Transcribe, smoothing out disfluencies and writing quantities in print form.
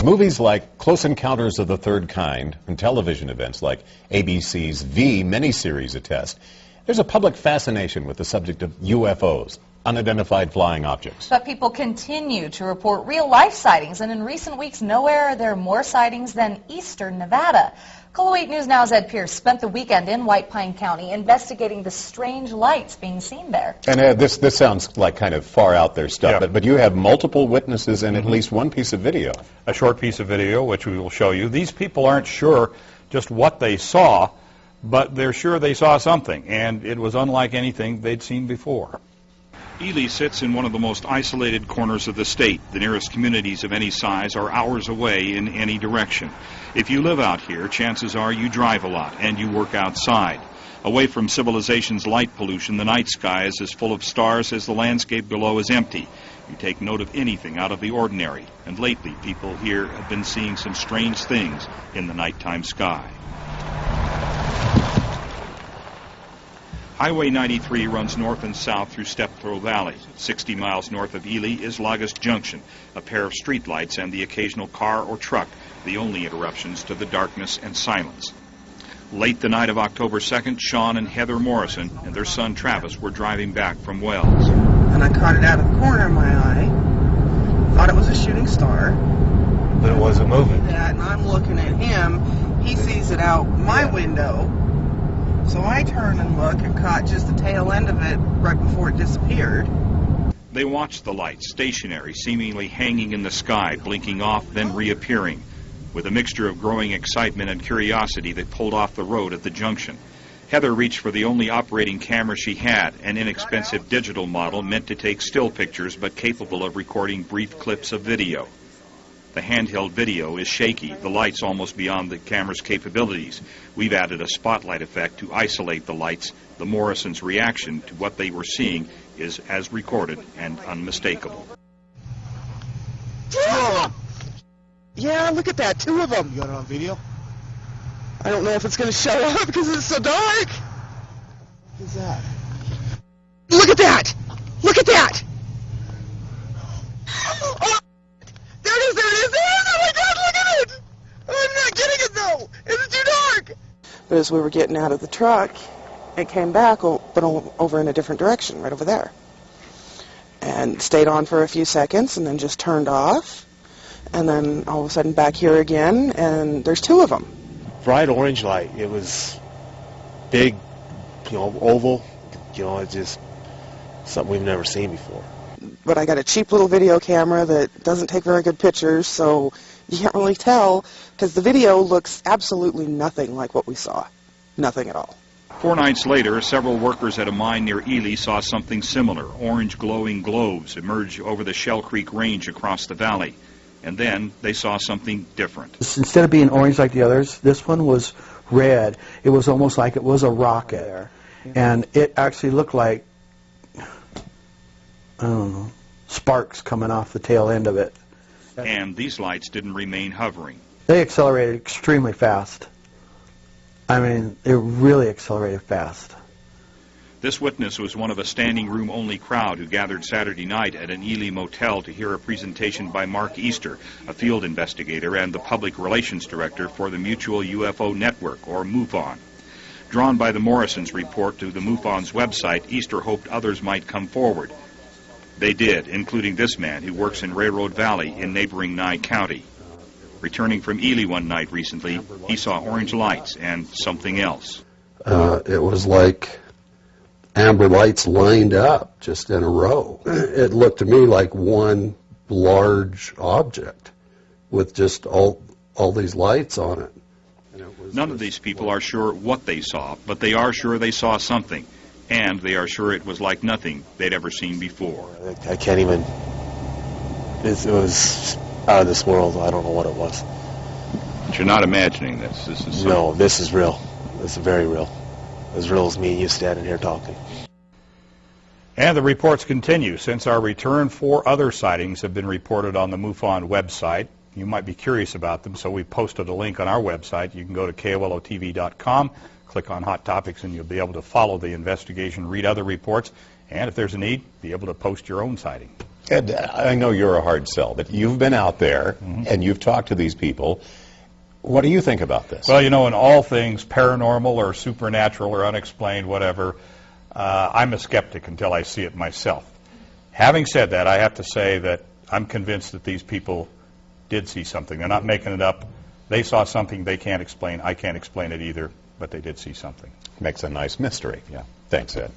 Movies like Close Encounters of the Third Kind and television events like ABC's V miniseries attest, there's a public fascination with the subject of UFOs, unidentified flying objects. But people continue to report real-life sightings, and in recent weeks, nowhere are there more sightings than eastern Nevada. KOLO 8 News Now's Ed Pierce spent the weekend in White Pine County investigating the strange lights being seen there. And this sounds like kind of far out there stuff, but you have multiple witnesses and at least one piece of video. A short piece of video, which we will show you. These people aren't sure just what they saw, but they're sure they saw something, and it was unlike anything they'd seen before. Ely sits in one of the most isolated corners of the state. The nearest communities of any size are hours away in any direction. If you live out here, chances are you drive a lot and you work outside. Away from civilization's light pollution, the night sky is as full of stars as the landscape below is empty. You take note of anything out of the ordinary, and lately people here have been seeing some strange things in the nighttime sky. Highway 93 runs north and south through Steptoe Valley. 60 miles north of Ely is Lagos Junction, a pair of streetlights and the occasional car or truck, the only interruptions to the darkness and silence. Late the night of October 2nd, Sean and Heather Morrison and their son Travis were driving back from Wells. And I caught it out of the corner of my eye, thought it was a shooting star. But it wasn't moving. And I'm looking at him, he sees it out my window. So I turned and looked and caught just the tail end of it right before it disappeared. They watched the lights, stationary, seemingly hanging in the sky, blinking off, then reappearing. With a mixture of growing excitement and curiosity, they pulled off the road at the junction. Heather reached for the only operating camera she had, an inexpensive digital model meant to take still pictures but capable of recording brief clips of video. The handheld video is shaky, the lights almost beyond the camera's capabilities. We've added a spotlight effect to isolate the lights. The Morrisons' reaction to what they were seeing is as recorded and unmistakable. Yeah, look at that, 2 of them. You got it on video? I don't know if it's going to show up because it's so dark. What's that? Look at that! Look at that! Oh, there it is, there it is, there it is! Oh my God, look at it! I'm not getting it though! It's too dark! But as we were getting out of the truck, it came back, but over in a different direction, right over there. And stayed on for a few seconds and then just turned off. And then all of a sudden back here again, and there's 2 of them. Bright orange light. It was big, oval. It's just something we've never seen before. But I got a cheap little video camera that doesn't take very good pictures, so you can't really tell, because the video looks absolutely nothing like what we saw. Nothing at all. 4 nights later, several workers at a mine near Ely saw something similar. Orange glowing globes emerge over the Shell Creek Range across the valley. And then they saw something different. Instead of being orange like the others, this one was red. It was almost like it was a rocket. And it actually looked like, I don't know, sparks coming off the tail end of it. And these lights didn't remain hovering. They accelerated extremely fast. I mean, it really accelerated fast. This witness was one of a standing room only crowd who gathered Saturday night at an Ely motel to hear a presentation by Mark Easter, a field investigator and the public relations director for the Mutual UFO Network, or MUFON. Drawn by the Morrisons' report to the MUFON's website, Easter hoped others might come forward. They did, including this man who works in Railroad Valley in neighboring Nye County. Returning from Ely one night recently, he saw orange lights and something else. It was like amber lights lined up just in a row. It looked to me like one large object with just all these lights on it. None of these people are sure what they saw, but they are sure they saw something, and they are sure it was like nothing they'd ever seen before. I can't even, it was out of this world. I don't know what it was. But you're not imagining this. This is no, this is real. This is very real. As real as me and you standing here talking. And the reports continue. Since our return, 4 other sightings have been reported on the MUFON website. You might be curious about them, so we posted a link on our website. You can go to KOLOTV.com, click on Hot Topics, and you'll be able to follow the investigation, read other reports, and if there's a need, be able to post your own sighting. Ed, I know you're a hard sell, but you've been out there and you've talked to these people. What do you think about this? Well, you know, in all things paranormal or supernatural or unexplained, whatever, I'm a skeptic until I see it myself. Having said that, I have to say that I'm convinced that these people did see something. They're not making it up. They saw something they can't explain. I can't explain it either, but they did see something. Makes a nice mystery. Yeah. Thanks, Ed.